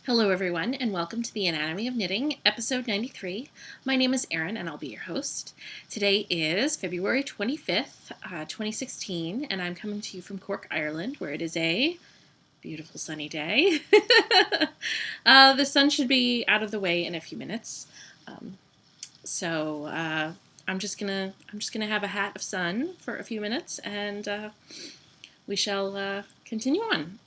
Hello everyone and welcome to the Anatomy of Knitting, episode 93. My name is Erin and I'll be your host. Today is February 25th, 2016, and I'm coming to you from Cork, Ireland, where it is a beautiful sunny day. The sun should be out of the way in a few minutes. I'm just gonna have a hat of sun for a few minutes and we shall continue on.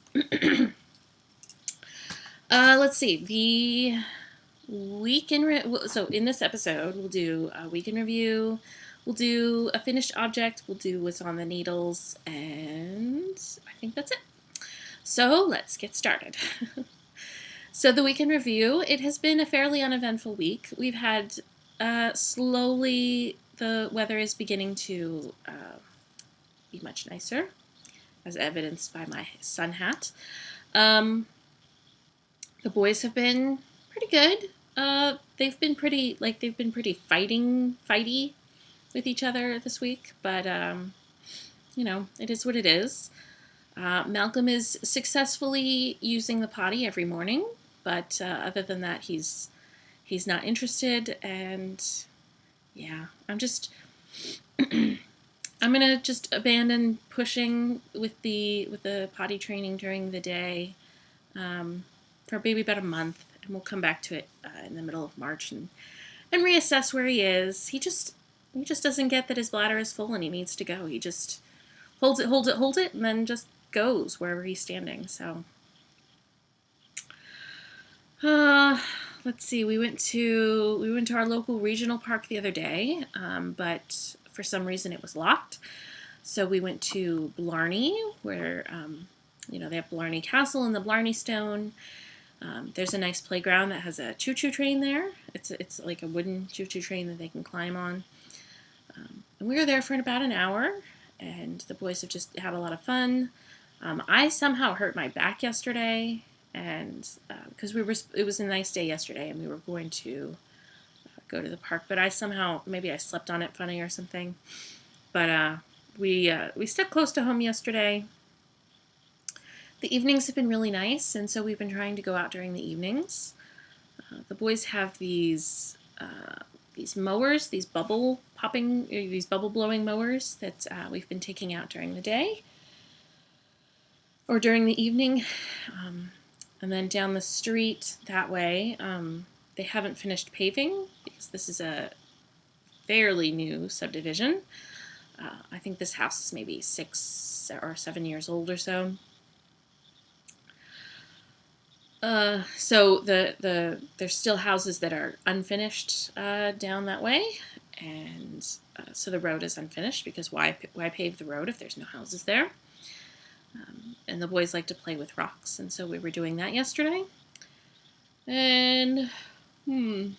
Let's see, the week in so in this episode we'll do a week in review, we'll do a finished object, we'll do what's on the needles, and I think that's it. So let's get started. So the week in review, it has been a fairly uneventful week. We've had slowly the weather is beginning to be much nicer, as evidenced by my sun hat. The boys have been pretty good. They've been pretty fighty with each other this week, but it is what it is. Malcolm is successfully using the potty every morning, but other than that, he's not interested. And yeah, I'm gonna just abandon pushing with the potty training during the day. For maybe about a month, and we'll come back to it in the middle of March and reassess where he is. He just doesn't get that his bladder is full and he needs to go. He just holds it, and then just goes wherever he's standing. So, let's see. We went to our local regional park the other day, but for some reason it was locked. So we went to Blarney, where they have Blarney Castle and the Blarney Stone. There's a nice playground that has a choo-choo train there. It's like a wooden choo-choo train that they can climb on. And we were there for about an hour, and the boys have just had a lot of fun. I somehow hurt my back yesterday, and because it was a nice day yesterday, and we were going to go to the park, but maybe I slept on it funny or something. But we stuck close to home yesterday. The evenings have been really nice, and so we've been trying to go out during the evenings. The boys have these mowers, these bubble blowing mowers that we've been taking out during the day or during the evening. And then down the street that way, they haven't finished paving because this is a fairly new subdivision. I think this house is maybe 6 or 7 years old or so. So there's still houses that are unfinished down that way, and so the road is unfinished because why pave the road if there's no houses there? And the boys like to play with rocks, and so we were doing that yesterday. And trying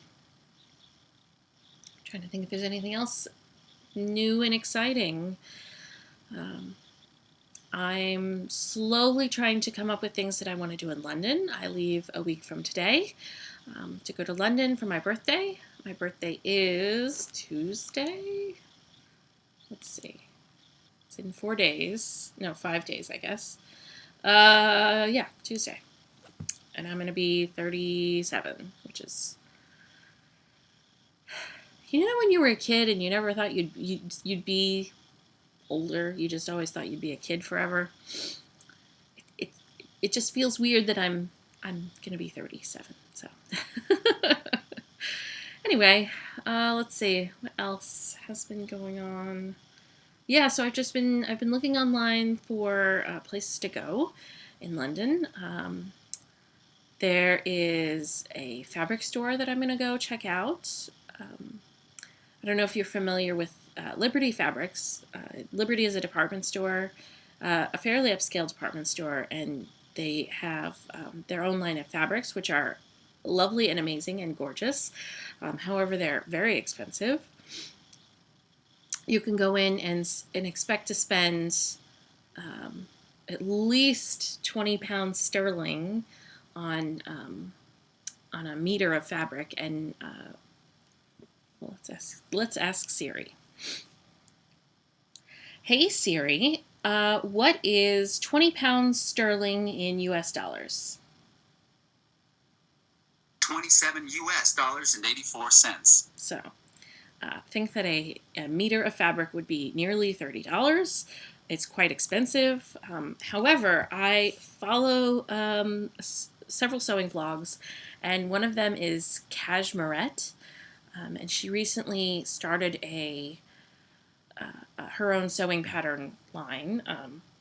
to think if there's anything else new and exciting. I'm slowly trying to come up with things that I want to do in London. I leave a week from today to go to London for my birthday. My birthday is Tuesday. Let's see. It's in 4 days. No, 5 days, I guess. Yeah, Tuesday. And I'm going to be 37, which is... You know when you were a kid and you never thought you'd be older, you just always thought you'd be a kid forever. It just feels weird that I'm gonna be 37. So anyway, let's see what else has been going on. Yeah, so I've been looking online for places to go in London. There is a fabric store that I'm gonna go check out. I don't know if you're familiar with Liberty Fabrics. Liberty is a department store, a fairly upscale department store, and they have their own line of fabrics, which are lovely and amazing and gorgeous. However, they're very expensive. You can go in and expect to spend at least £20 sterling on a meter of fabric, and let's ask Siri. Hey Siri, what is £20 sterling in US dollars? $27 US and 84 cents. So, think that a meter of fabric would be nearly $30. It's quite expensive. However, I follow several sewing vlogs, and one of them is Cashmerette, and she recently started her own sewing pattern line,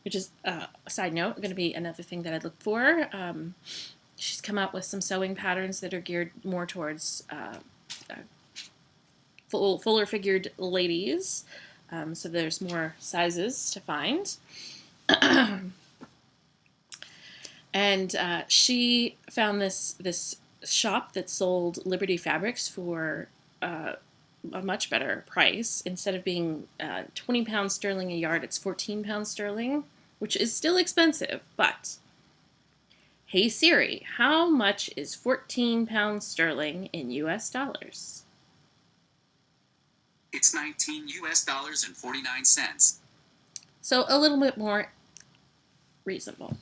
which is, a side note, going to be another thing that I look for. She's come out with some sewing patterns that are geared more towards fuller figured ladies, so there's more sizes to find. And she found this shop that sold Liberty fabrics for a much better price. Instead of being £20 sterling a yard, it's £14 sterling, which is still expensive. But hey Siri, how much is £14 sterling in US dollars? It's $19 US and 49 cents. So a little bit more reasonable.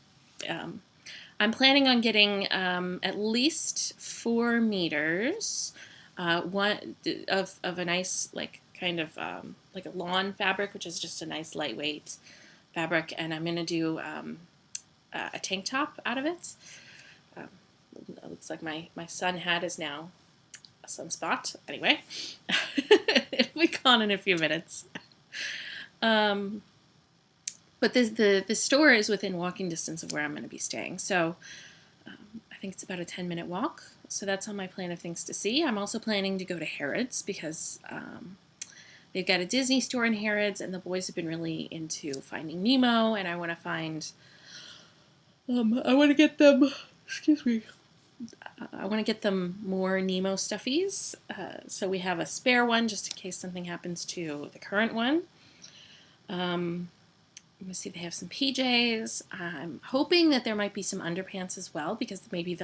I'm planning on getting at least 4 meters, one of a nice like a lawn fabric, which is just a nice lightweight fabric, and I'm gonna do a tank top out of it. It looks like my sun hat is now a sunspot. Anyway, it'll be gone in a few minutes. But the store is within walking distance of where I'm going to be staying. So I think it's about a 10-minute walk. So that's on my plan of things to see. I'm also planning to go to Harrods because they've got a Disney store in Harrods, and the boys have been really into Finding Nemo, and I want to get them, excuse me, I want to get them more Nemo stuffies. So we have a spare one just in case something happens to the current one. Let me see, they have some PJs. I'm hoping that there might be some underpants as well, because maybe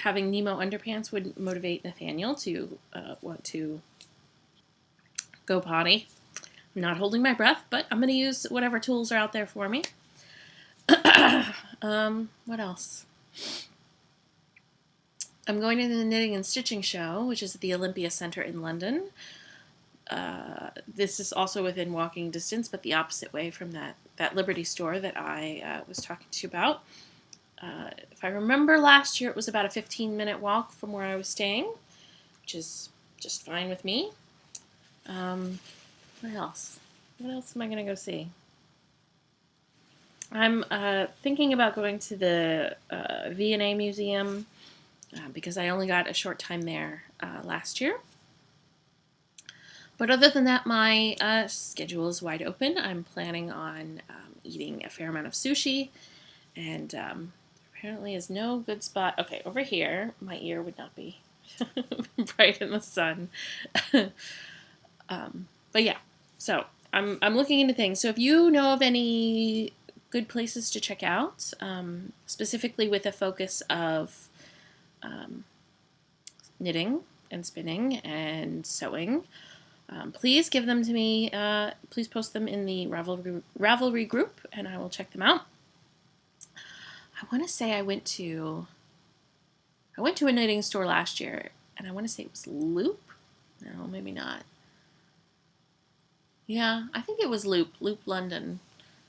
having Nemo underpants would motivate Nathaniel to want to go potty. I'm not holding my breath, but I'm going to use whatever tools are out there for me. What else? I'm going to the Knitting and Stitching Show, which is at the Olympia Centre in London. This is also within walking distance, but the opposite way from that Liberty store that I was talking to you about. If I remember last year, it was about a 15-minute walk from where I was staying, which is just fine with me. What else? What else am I going to go see? I'm thinking about going to the V&A Museum because I only got a short time there last year. But other than that, my schedule is wide open. I'm planning on eating a fair amount of sushi, and apparently is no good spot. Okay, over here, my ear would not be bright in the sun. But yeah, so I'm looking into things. So if you know of any good places to check out, specifically with a focus of knitting and spinning and sewing, please give them to me. Please post them in the Ravelry group, and I will check them out. I want to say I went to a knitting store last year, and I want to say it was Loop. No, maybe not. Yeah, I think it was Loop London.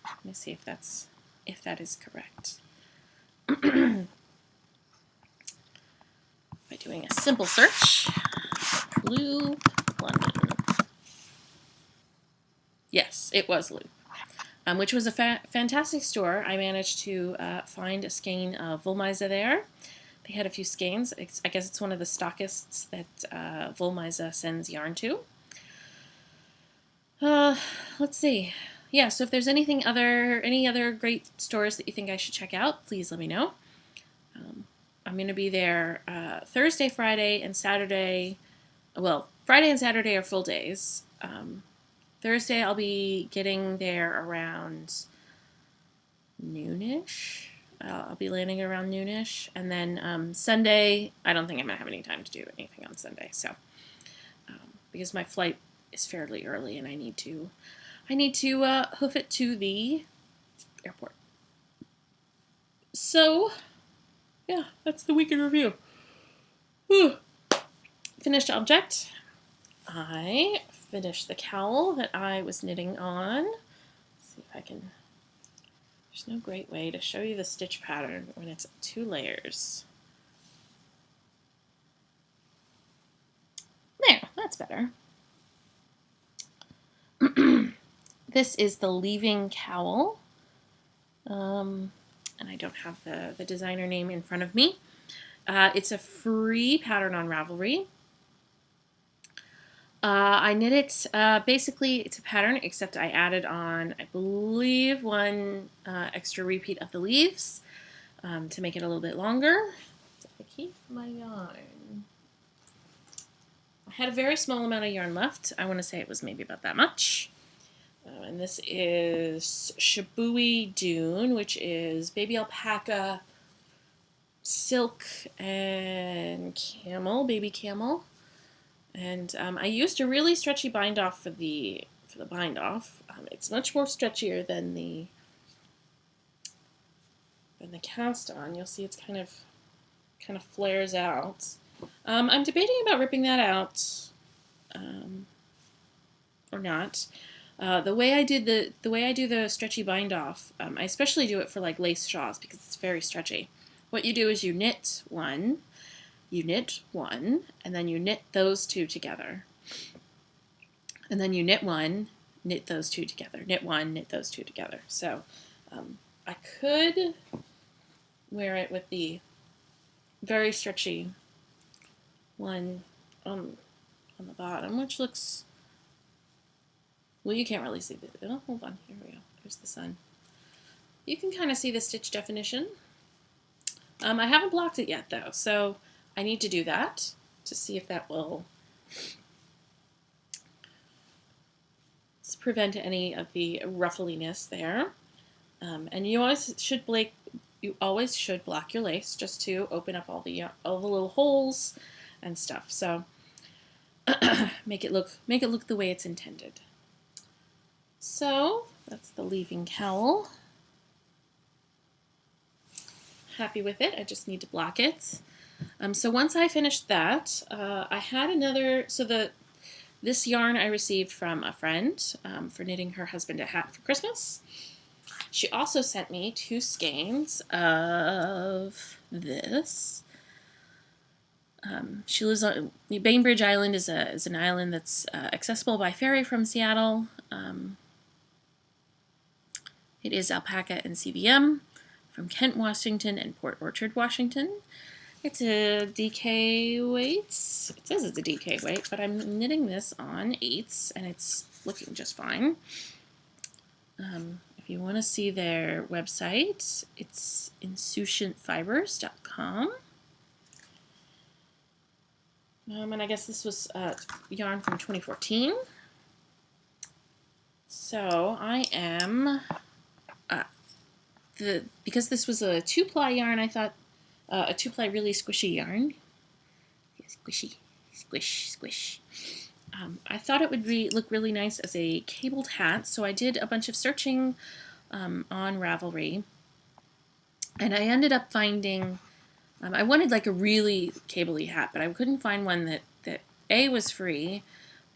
Let me see if that is correct. By doing a simple search, Loop London. Yes, it was Loop, which was a fantastic store. I managed to find a skein of Wollmeise there. They had a few skeins. I guess it's one of the stockists that Wollmeise sends yarn to. Let's see. Yeah, so if there's any other great stores that you think I should check out, please let me know. I'm going to be there Thursday, Friday, and Saturday. Well, Friday and Saturday are full days. Thursday I'll be getting there around noonish. I'll be landing around noonish. And then Sunday, I don't think I'm going to have any time to do anything on Sunday. So, because my flight is fairly early and I need to hoof it to the airport. So, yeah, that's the week in review. Whew. Finished object. I finished the cowl that I was knitting on. Let's see if I can. There's no great way to show you the stitch pattern when it's 2 layers. There, that's better. This is the Leaving Cowl. And I don't have the designer name in front of me. It's a free pattern on Ravelry. I knit it, basically it's a pattern, except I added on, I believe, one extra repeat of the leaves to make it a little bit longer. So I keep my yarn. I had a very small amount of yarn left. I want to say it was maybe about that much. And this is Shabui Dune, which is baby alpaca, silk, and camel, baby camel. And I used a really stretchy bind off for the bind off. It's much more stretchier than the cast on. You'll see it's kind of flares out. I'm debating about ripping that out or not. The way I do the stretchy bind off, I especially do it for like lace shawls because it's very stretchy. What you do is you knit one, and then you knit those 2 together. And then you knit one, knit those 2 together. Knit one, knit those 2 together. So I could wear it with the very stretchy one on the bottom, which looks, well, you can't really see the, oh, hold on, here we go. There's the sun. You can kind of see the stitch definition. I haven't blocked it yet though, so I need to do that to see if that will prevent any of the ruffliness there. And you always should block your lace just to open up all the little holes and stuff. So make it look the way it's intended. So that's the Leaving Cowl. Happy with it. I just need to block it. So once I finished that, I had another. So this yarn I received from a friend for knitting her husband a hat for Christmas. She also sent me 2 skeins of this. She lives on Bainbridge Island is an island that's accessible by ferry from Seattle. It is alpaca and CVM from Kent, Washington and Port Orchard, Washington. It's a DK weight. It says it's a DK weight, but I'm knitting this on 8s and it's looking just fine. If you want to see their website, it's insouciantfibers.com. And I guess this was yarn from 2014. So I am, because this was a 2-ply yarn, I thought a 2-ply really squishy yarn. Squishy, squish, squish. I thought it would look really nice as a cabled hat, so I did a bunch of searching on Ravelry, and I ended up finding, I wanted like a really cable-y hat, but I couldn't find one that A, was free,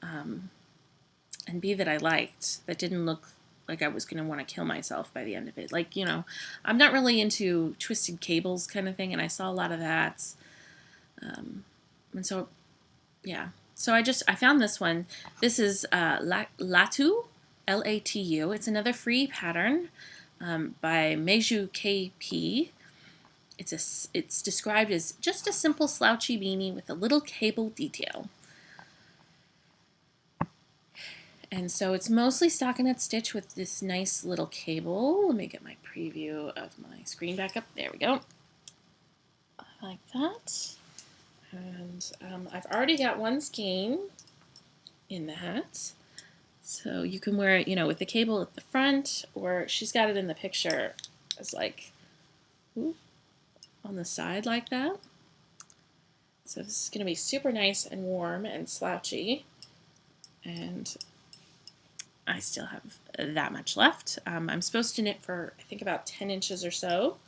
and B, that I liked, that didn't look like I was going to want to kill myself by the end of it. Like, you know, I'm not really into twisted cables kind of thing, and I saw a lot of that. And so, yeah. So I found this one. This is Latu, Latu. It's another free pattern by Meiju KP. It's described as just a simple slouchy beanie with a little cable detail. And so it's mostly stockinette stitch with this nice little cable. Let me get my preview of my screen back up. There we go. Like that. And I've already got one skein in the hat. So you can wear it, you know, with the cable at the front, or she's got it in the picture as like, ooh, on the side like that. So this is going to be super nice and warm and slouchy. And I still have that much left. I'm supposed to knit for, I think, about 10 inches or so.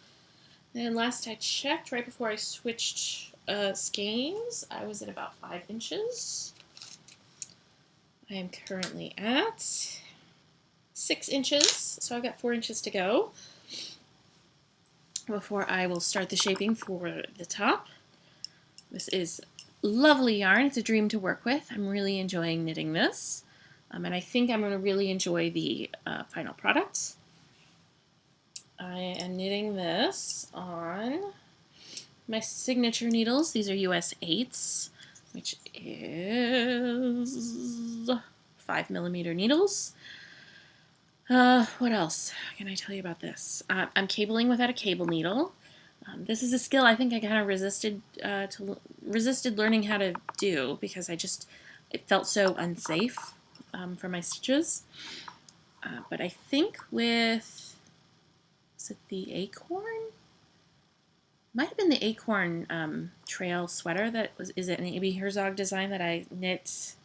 And last I checked, right before I switched skeins, I was at about 5 inches. I am currently at 6 inches, so I've got 4 inches to go before I will start the shaping for the top. This is lovely yarn. It's a dream to work with. I'm really enjoying knitting this, and I think I'm going to really enjoy the final product. I am knitting this on my signature needles. These are US 8s, which is 5mm needles. What else can I tell you about this? I'm cabling without a cable needle. This is a skill I think I kind of resisted learning how to do because it felt so unsafe for my stitches. But I think is it the Acorn? Might have been the Acorn trail sweater is it an Amy Herzog design that I knit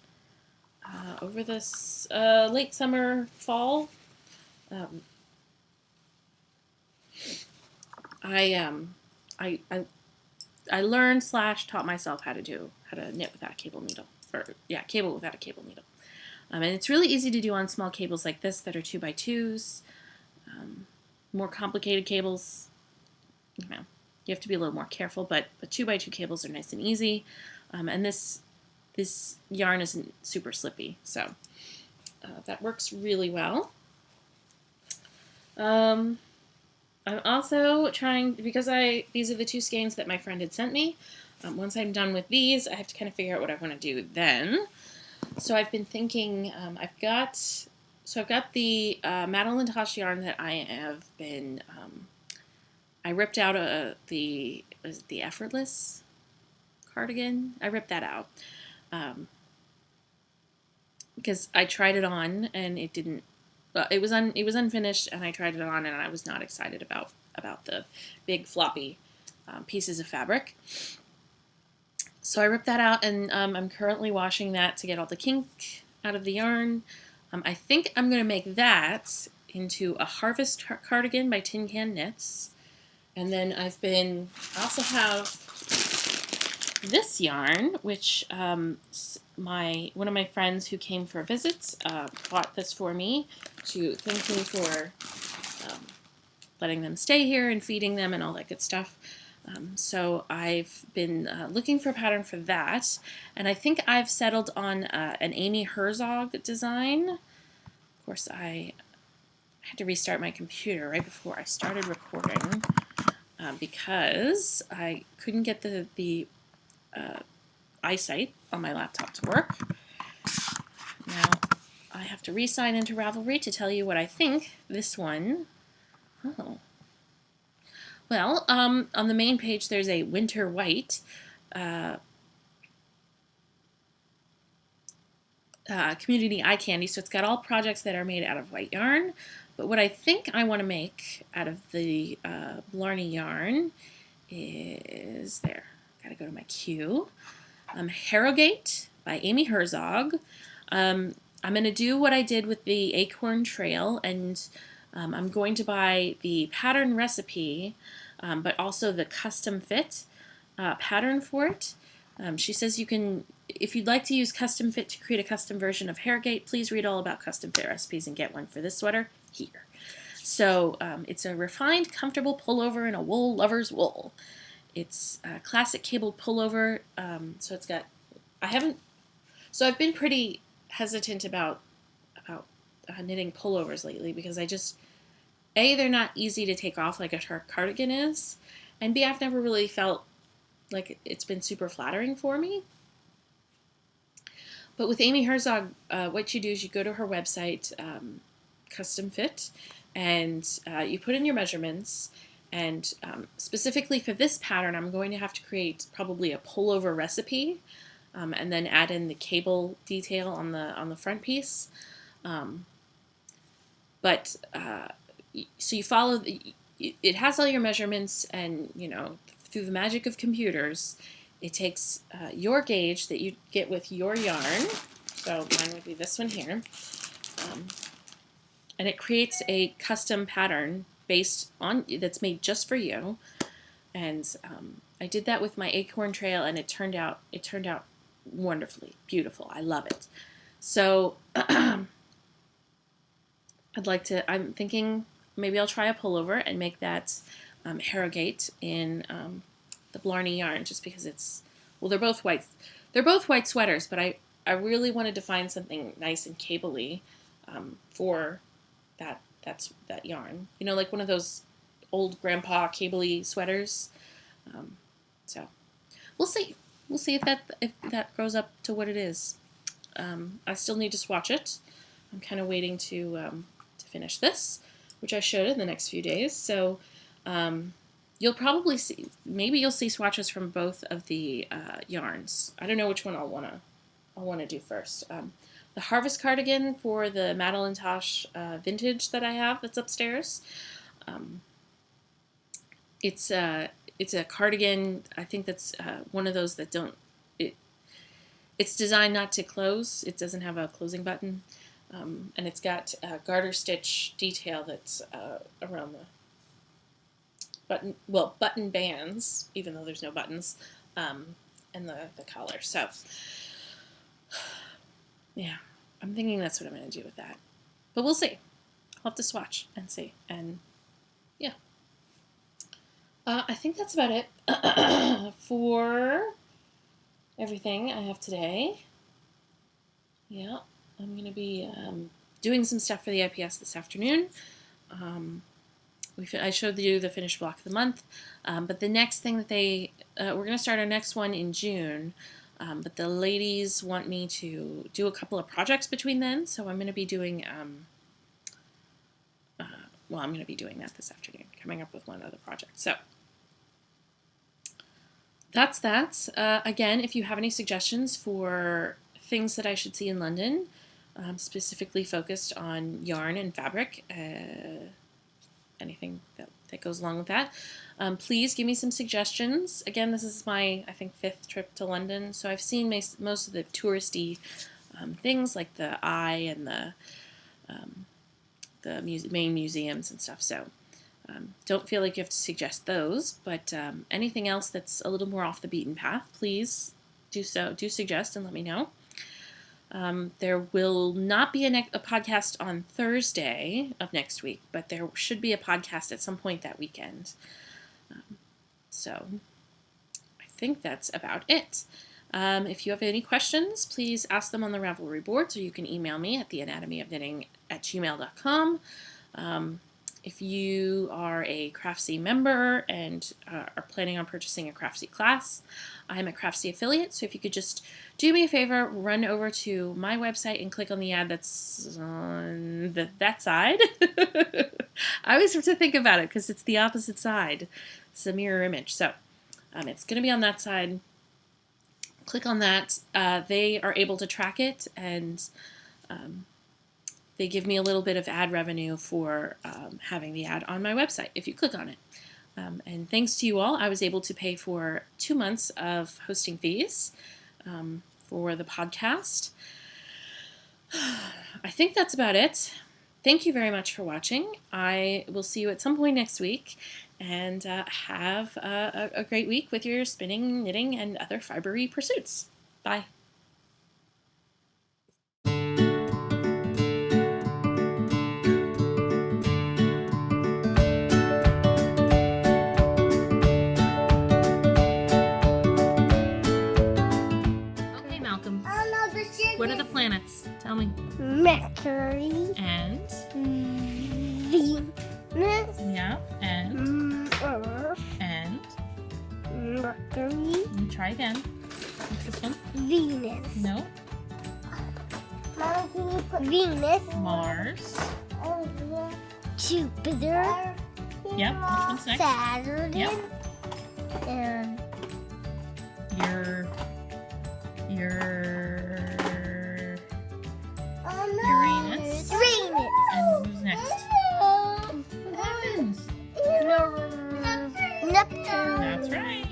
over this late summer, fall. I learned / taught myself how to knit without a cable needle, cable without a cable needle, and it's really easy to do on small cables like this that are 2x2s. More complicated cables, you have to be a little more careful, but 2x2 cables are nice and easy, and this yarn isn't super slippy, so that works really well. I'm also trying, because these are the 2 skeins that my friend had sent me. Once I'm done with these, I have to kind of figure out what I want to do then. So I've been thinking, I've got the Madeline Tosh yarn that I have been, I ripped out the Effortless cardigan. I ripped that out because I tried it on and it didn't. It was unfinished, and I tried it on, and I was not excited about the big floppy pieces of fabric. So I ripped that out, and I'm currently washing that to get all the kink out of the yarn. I think I'm going to make that into a Harvest cardigan by Tin Can Knits, and then I also have this yarn, which one of my friends who came for a visit bought this for me to thank me for letting them stay here and feeding them and all that good stuff. So I've been looking for a pattern for that, and I think I've settled on an Amy Herzog design. Of course, I had to restart my computer right before I started recording because I couldn't get the eyesight on my laptop to work. Now I have to re-sign into Ravelry to tell you what I think this one. Oh. Well, on the main page there's a winter white community eye candy, so it's got all projects that are made out of white yarn. But what I think I want to make out of the Blarney yarn is there. Gotta go to my queue. Harrogate by Amy Herzog. I'm going to do what I did with the Acorn Trail, and I'm going to buy the pattern recipe, but also the custom fit pattern for it. She says you can, if you'd like to use custom fit to create a custom version of Harrogate, please read all about custom fit recipes and get one for this sweater here. So it's a refined, comfortable pullover in a wool lover's wool. It's a classic cabled pullover, so it's got, I've been pretty hesitant about knitting pullovers lately because A, they're not easy to take off like a cardigan is, and B, I've never really felt like it's been super flattering for me. But with Amy Herzog, what you do is you go to her website, Custom Fit, and you put in your measurements. And specifically for this pattern, I'm going to have to create probably a pullover recipe, and then add in the cable detail on the front piece. So you follow. It has all your measurements, and through the magic of computers, it takes your gauge that you get with your yarn. So mine would be this one here, and it creates a custom pattern that's made just for you. And I did that with my acorn trail, and it turned out wonderfully beautiful. I love it. So I'm thinking maybe I'll try a pullover and make that Harrogate in the Blarney yarn, just because they're both white. They're both white sweaters, but I really wanted to find something nice and cable-y for that yarn. Like one of those old grandpa cable-y sweaters. So we'll see. We'll see if that grows up to what it is. I still need to swatch it. I'm kind of waiting to finish this, which I should in the next few days. So you'll probably maybe you'll see swatches from both of the yarns. I don't know which one I'll wanna do first. The Harvest cardigan for the Madeline Tosh vintage that I have that's upstairs. It's a cardigan. I think that's one of those that don't. It's designed not to close. It doesn't have a closing button, and it's got a garter stitch detail that's around the button bands, even though there's no buttons, and the collar. So, yeah, I'm thinking that's what I'm going to do with that. But we'll see. I'll have to swatch and see. And, yeah. I think that's about it for everything I have today. Yeah, I'm going to be doing some stuff for the IPS this afternoon. I showed you the finished block of the month, but the next thing that we're going to start our next one in June, but the ladies want me to do a couple of projects between then, so I'm going to be doing, I'm going to be doing that this afternoon, coming up with one other project. So that's that. Again, if you have any suggestions for things that I should see in London, specifically focused on yarn and fabric, anything that goes along with that, please give me some suggestions. Again, this is my, I think, 5th trip to London, so I've seen most of the touristy things like the Eye and the main museums and stuff. So don't feel like you have to suggest those, but anything else that's a little more off the beaten path, please do suggest and let me know. There will not be a podcast on Thursday of next week, but there should be a podcast at some point that weekend. So I think that's about it. If you have any questions, please ask them on the Ravelry board, so you can email me at theanatomyofknitting@gmail.com. If you are a Craftsy member and are planning on purchasing a Craftsy class, I'm a Craftsy affiliate, so if you could just do me a favor, run over to my website and click on the ad that's on that side. I always have to think about it because it's the opposite side. It's a mirror image. So it's going to be on that side. Click on that. They are able to track it, and they give me a little bit of ad revenue for having the ad on my website if you click on it. And thanks to you all, I was able to pay for 2 months of hosting fees for the podcast. I think that's about it. Thank you very much for watching. I will see you at some point next week, and have a great week with your spinning, knitting, and other fibery pursuits. Bye. Okay, Malcolm. What are the planets? Tell me. Mercury And? Venus Yeah, and? Earth And? Mercury Let me try again. What's this one? Venus. No. Mama, can you put Venus? Mars. Jupiter. Yep, which one's next? Saturn. Yep. And Your Uranus. and who's next? What happened? Neptune. That's right.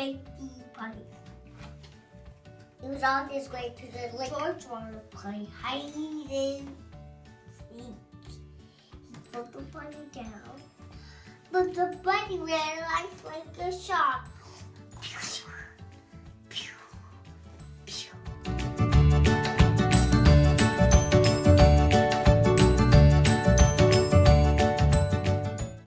fake the bunny. He was on his way to the lake. George wanted to play hide and seek. He put the bunny down, but the bunny ran like a shark.